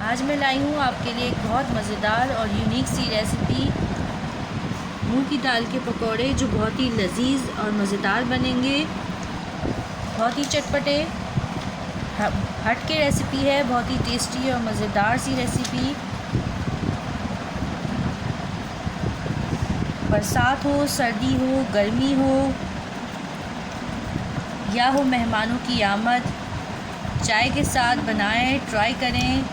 आज मैं लाई हूँ आपके लिए एक बहुत मज़ेदार और यूनिक सी रेसिपी, मूंग की दाल के पकौड़े, जो बहुत ही लजीज और मज़ेदार बनेंगे। बहुत ही चटपटे हट के रेसिपी है, बहुत ही टेस्टी और मज़ेदार सी रेसिपी। बरसात हो, सर्दी हो, गर्मी हो या हो मेहमानों की आमद, चाय के साथ बनाएं, ट्राई करें,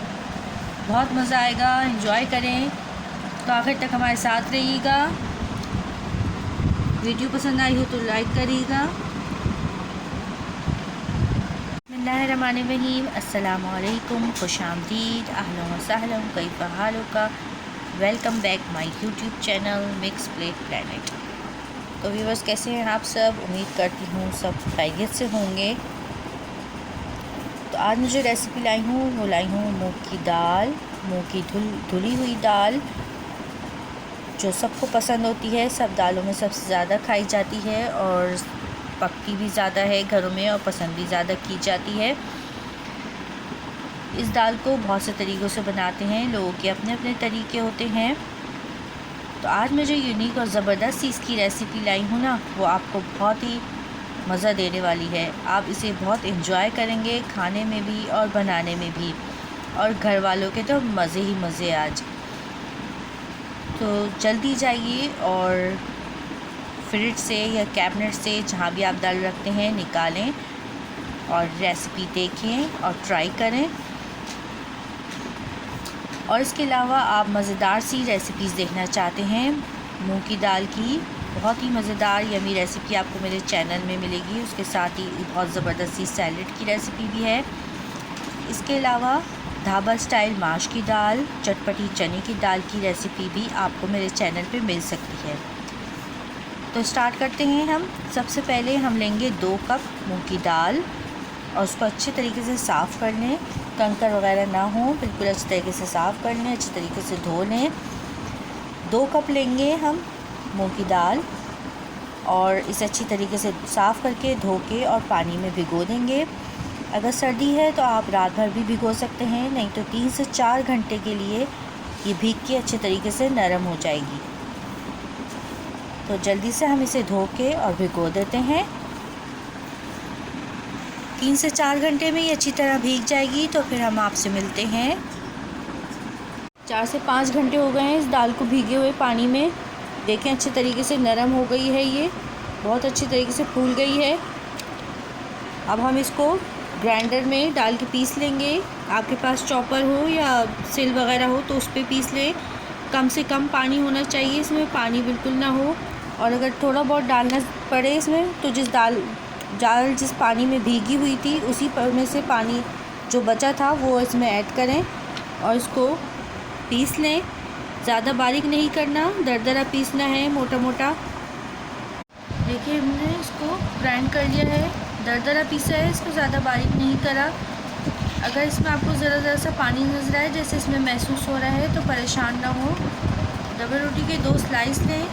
बहुत मज़ा आएगा, एंजॉय करें। तो आखिर तक हमारे साथ रहिएगा। वीडियो पसंद आई हो तो लाइक करिएगा। बिस्मिल्लाहिर्रहमानिर्रहीम, अस्सलामु अलैकुम, खुशामदीद, अहलन व सहलन, कैफ़ हालुका। Welcome back my YouTube channel mix plate planet. तो व्यूअर्स, कैसे हैं आप सब? उम्मीद करती हूँ सब खैरियत से होंगे। तो आज मुझे रेसिपी लाई हूँ मूंग की दाल, मूंग की धुली हुई दाल, जो सबको पसंद होती है। सब दालों में सबसे ज़्यादा खाई जाती है और पकती भी ज़्यादा है घरों में और पसंद भी ज़्यादा की जाती है। इस दाल को बहुत से तरीक़ों से बनाते हैं, लोगों के अपने अपने तरीके होते हैं। तो आज मैं जो यूनिक और ज़बरदस्त इसकी रेसिपी लाई हूँ ना, वो आपको बहुत ही मज़ा देने वाली है। आप इसे बहुत एंजॉय करेंगे, खाने में भी और बनाने में भी, और घर वालों के तो मज़े ही मज़े आज। तो जल्दी जाइए और फ्रिज से या कैबिनेट से, जहाँ भी आप दाल रखते हैं, निकालें और रेसिपी देखें और ट्राई करें। और इसके अलावा आप मज़ेदार सी रेसिपीज़ देखना चाहते हैं मूंग की दाल की, बहुत ही मज़ेदार यमी रेसिपी आपको मेरे चैनल में मिलेगी। उसके साथ ही बहुत ज़बरदस्त सी सैलेड की रेसिपी भी है। इसके अलावा ढाबा स्टाइल माश की दाल, चटपटी चने की दाल की रेसिपी भी आपको मेरे चैनल पे मिल सकती है। तो स्टार्ट करते हैं हम। सबसे पहले हम लेंगे 2 कप मूंग की दाल और उसको अच्छे तरीके से साफ़ कर लें, कंकर वगैरह ना हो, बिल्कुल अच्छे तरीके से साफ़ कर लें, अच्छे तरीके से धो लें। 2 कप लेंगे हम मूंग की दाल और इसे अच्छी तरीके से साफ़ करके धो के और पानी में भिगो देंगे। अगर सर्दी है तो आप रात भर भी भिगो सकते हैं, नहीं तो 3 से 4 घंटे के लिए ये भीग के अच्छे तरीके से नरम हो जाएगी। तो जल्दी से हम इसे धो के और भिगो देते हैं। 3 से 4 घंटे में ये अच्छी तरह भीग जाएगी। तो फिर हम आपसे मिलते हैं। 4 से 5 घंटे हो गए हैं इस दाल को भीगे हुए पानी में। देखें, अच्छे तरीके से नरम हो गई है, ये बहुत अच्छी तरीके से फूल गई है। अब हम इसको ग्राइंडर में डाल के पीस लेंगे। आपके पास चॉपर हो या सिल वगैरह हो तो उस पर पीस लें। कम से कम पानी होना चाहिए इसमें, पानी बिल्कुल ना हो। और अगर थोड़ा बहुत डालना पड़े इसमें तो जिस पानी में भीगी हुई थी उसी में से पानी जो बचा था वो इसमें ऐड करें और इसको पीस लें। ज़्यादा बारीक नहीं करना, दरदरा पीसना है, मोटा मोटा। देखिए, हमने इसको ग्राइंड कर लिया है, दरदरा पीसा है, इसको ज़्यादा बारीक नहीं करा। अगर इसमें आपको ज़रा सा पानी नज़र आए, जैसे इसमें महसूस हो रहा है, तो परेशान ना हो। डबल रोटी के 2 स्लाइस लें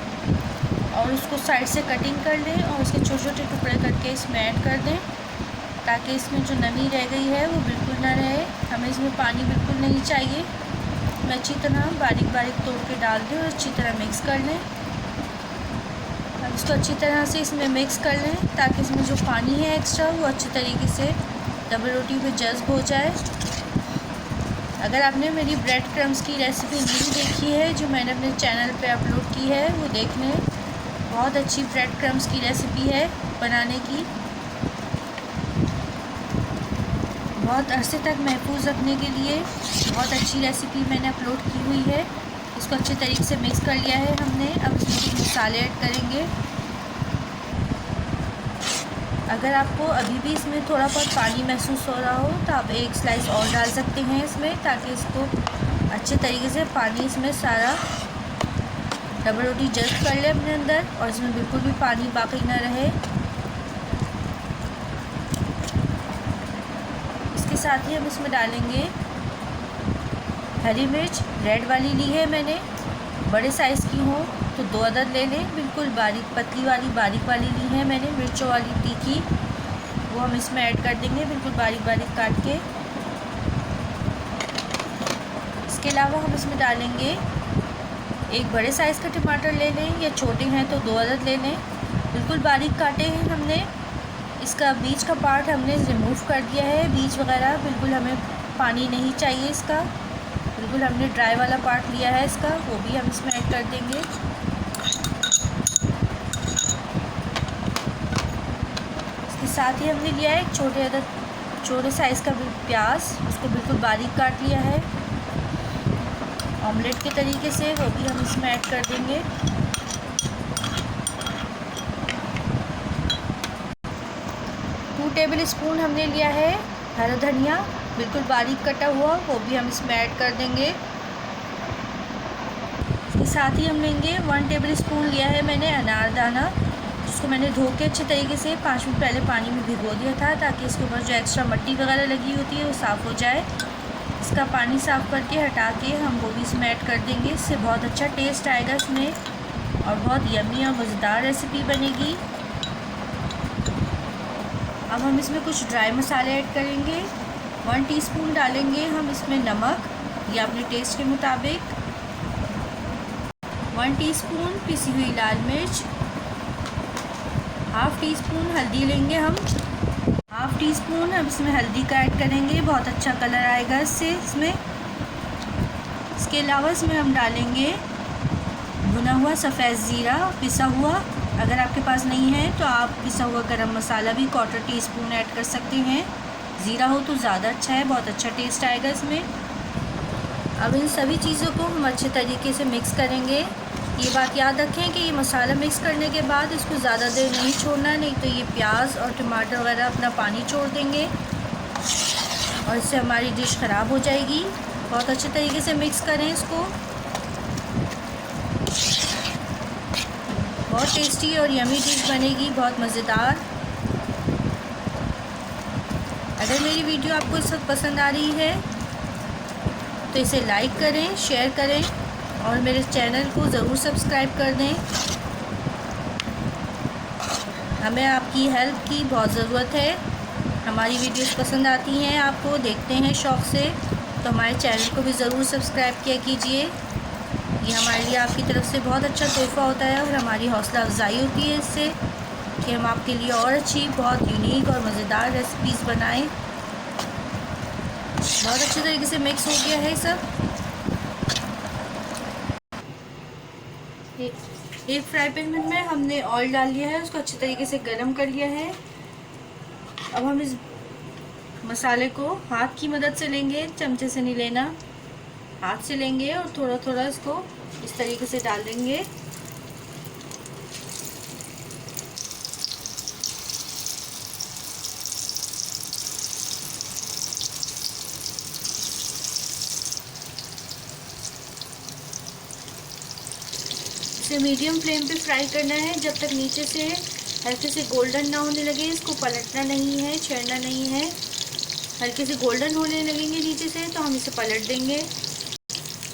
और उसको साइड से कटिंग कर लें और उसके छोटे छोटे टुकड़े करके इसमें ऐड कर दें, ताकि इसमें जो नमी रह गई है वो बिल्कुल ना रहे। हमें इसमें पानी बिल्कुल नहीं चाहिए। मैं अच्छी तरह बारीक बारीक तोड़ के डाल दें और अच्छी तरह मिक्स कर लें। अब इसको अच्छी तरह से इसमें मिक्स कर लें, ताकि इसमें जो पानी है एक्स्ट्रा वो अच्छी तरीके से डबल रोटी पे जज़्ब हो जाए। अगर आपने मेरी ब्रेड क्रम्स की रेसिपी नहीं देखी है, जो मैंने अपने चैनल पे अपलोड की है, वो देख लें। बहुत अच्छी ब्रेड क्रम्स की रेसिपी है बनाने की। बहुत अरसे तक महफूज रखने के लिए बहुत अच्छी रेसिपी मैंने अपलोड की हुई है। इसको अच्छे तरीके से मिक्स कर लिया है हमने। अब इसमें कुछ मसाले ऐड करेंगे। अगर आपको अभी भी इसमें थोड़ा बहुत पानी महसूस हो रहा हो तो आप 1 स्लाइस और डाल सकते हैं इसमें, ताकि इसको अच्छे तरीके से पानी इसमें सारा डबल रोटी जज़्ब कर ले अपने अंदर और इसमें बिल्कुल भी पानी बाकी ना रहे। इसके साथ ही हम इसमें डालेंगे हरी मिर्च। रेड वाली ली है मैंने, बड़े साइज़ की हो तो 2 अदद ले लें। बिल्कुल बारीक पतली वाली बारीक वाली ली है मैंने, मिर्चों वाली तीखी, वो हम इसमें ऐड कर देंगे बिल्कुल बारीक बारीक काट के। इसके अलावा हम इसमें डालेंगे एक बड़े साइज़ का टमाटर ले लें, या छोटे हैं तो 2 अदद ले लें। बिल्कुल बारीक काटे हैं हमने। इसका बीच का पार्ट हमने रिमूव कर दिया है, बीज वगैरह बिल्कुल हमें पानी नहीं चाहिए इसका। बिल्कुल हमने ड्राई वाला पार्ट लिया है इसका, वो भी हम इसमें ऐड कर देंगे। इसके साथ ही हमने लिया है एक छोटे साइज़ का प्याज, उसको बिल्कुल बारीक काट लिया है ऑमलेट के तरीके से, वो भी हम इसमें ऐड कर देंगे। टू टेबल स्पून हमने लिया है हरा धनिया, बिल्कुल बारीक कटा हुआ, वो भी हम इसमें ऐड कर देंगे। इसके साथ ही हम लेंगे 1 टेबल स्पून लिया है मैंने अनारदाना, जिसको मैंने धो के अच्छे तरीके से 5 मिनट पहले पानी में भिगो दिया था, ताकि इसके ऊपर जो एक्स्ट्रा मिट्टी वगैरह लगी होती है वो साफ़ हो जाए। इसका पानी साफ़ करके हटा के हम वो भी इसमें ऐड कर देंगे। इससे बहुत अच्छा टेस्ट आएगा इसमें और बहुत यम्मी और मज़ेदार रेसिपी बनेगी। अब हम इसमें कुछ ड्राई मसाले ऐड करेंगे। 1 टीस्पून डालेंगे हम इसमें नमक, या अपने टेस्ट के मुताबिक। 1 टीस्पून पिसी हुई लाल मिर्च। हाफ़ टी स्पून हल्दी लेंगे हम। हाफ़ टी स्पून हम इसमें हल्दी का ऐड करेंगे, बहुत अच्छा कलर आएगा इससे इसमें। इसके अलावा इसमें हम डालेंगे भुना हुआ सफ़ेद ज़ीरा पिसा हुआ। अगर आपके पास नहीं है तो आप पिसा हुआ गरम मसाला भी 1/4 टीस्पून ऐड कर सकते हैं। ज़ीरा हो तो ज़्यादा अच्छा है, बहुत अच्छा टेस्ट आएगा इसमें। अब इन सभी चीज़ों को हम अच्छे तरीके से मिक्स करेंगे। ये बात याद रखें कि ये मसाला मिक्स करने के बाद इसको ज़्यादा देर नहीं छोड़ना, नहीं तो ये प्याज और टमाटर वगैरह अपना पानी छोड़ देंगे और इससे हमारी डिश ख़राब हो जाएगी। बहुत अच्छे तरीके से मिक्स करें इसको। बहुत टेस्टी और यमी डिश बनेगी, बहुत मज़ेदार। अगर मेरी वीडियो आपको इस वक्त पसंद आ रही है तो इसे लाइक करें, शेयर करें और मेरे चैनल को ज़रूर सब्सक्राइब कर दें। हमें आपकी हेल्प की बहुत ज़रूरत है। हमारी वीडियोस पसंद आती हैं, आपको देखते हैं शौक़ से, तो हमारे चैनल को भी ज़रूर सब्सक्राइब किया कीजिए। ये हमारे लिए आपकी तरफ से बहुत अच्छा तोहफ़ा होता है और हमारी हौसला अफजाई होती है इससे कि हम आपके लिए और अच्छी, बहुत यूनिक और मज़ेदार रेसिपीज़ बनाएं। बहुत अच्छे तरीके से मिक्स हो गया है सब। एक फ्राई पैन में हमने ऑयल डाल लिया है, उसको अच्छे तरीके से गरम कर लिया है। अब हम इस मसाले को हाथ की मदद से लेंगे, चमचे से नहीं लेना, हाथ से लेंगे और थोड़ा थोड़ा इसको इस तरीके से डाल देंगे। इसे मीडियम फ्लेम पे फ्राई करना है जब तक नीचे से हल्के से गोल्डन ना होने लगे। इसको पलटना नहीं है, छेड़ना नहीं है। हल्के से गोल्डन होने लगेंगे नीचे से तो हम इसे पलट देंगे।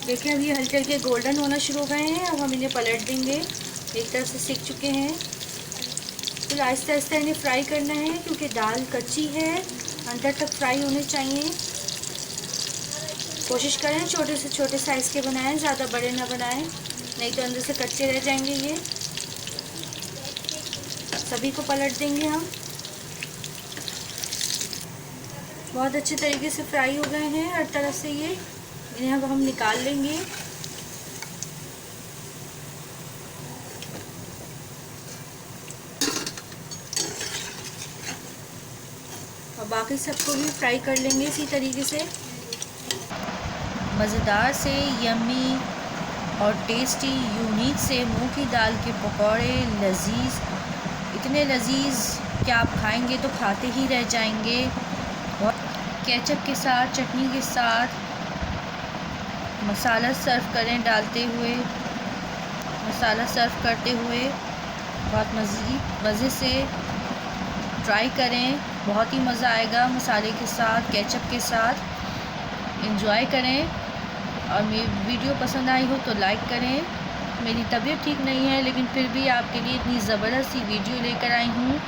देखिए अब ये हल्के हल्के गोल्डन होना शुरू हो गए हैं। अब हम इन्हें पलट देंगे, एक तरफ से सीख चुके हैं। तो आहिस्ता आहिस्ता इन्हें फ्राई करना है क्योंकि दाल कच्ची है, अंदर तक फ्राई होने चाहिए। कोशिश करें छोटे से छोटे साइज़ के बनाएं, ज़्यादा बड़े ना बनाएं, नहीं तो अंदर से कच्चे रह जाएंगे। ये सभी को पलट देंगे हम। बहुत अच्छे तरीके से फ्राई हो गए हैं हर तरफ से ये। इन्हें अब हम निकाल लेंगे। और बाकी सबको भी फ्राई कर लेंगे इसी तरीके से। मज़ेदार से यम्मी और टेस्टी यूनिक से मूंग की दाल के पकौड़े लजीज, इतने लजीज कि आप खाएंगे तो खाते ही रह जाएंगे। और केचप के साथ, चटनी के साथ मसाला सर्व करें डालते हुए, मसाला सर्व करते हुए बहुत मज़े से ट्राई करें। बहुत ही मज़ा आएगा मसाले के साथ, केचप के साथ। एंजॉय करें। और मेरी वीडियो पसंद आई हो तो लाइक करें। मेरी तबीयत ठीक नहीं है लेकिन फिर भी आपके लिए इतनी ज़बरदस्त सी वीडियो लेकर आई हूँ।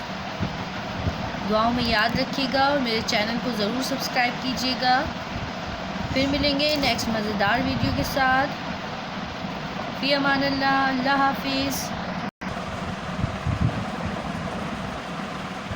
दुआओं में याद रखिएगा और मेरे चैनल को ज़रूर सब्सक्राइब कीजिएगा। फिर मिलेंगे नेक्स्ट मज़ेदार वीडियो के साथ। फ़ी अमान अल्लाह, अल्लाह हाफिज़।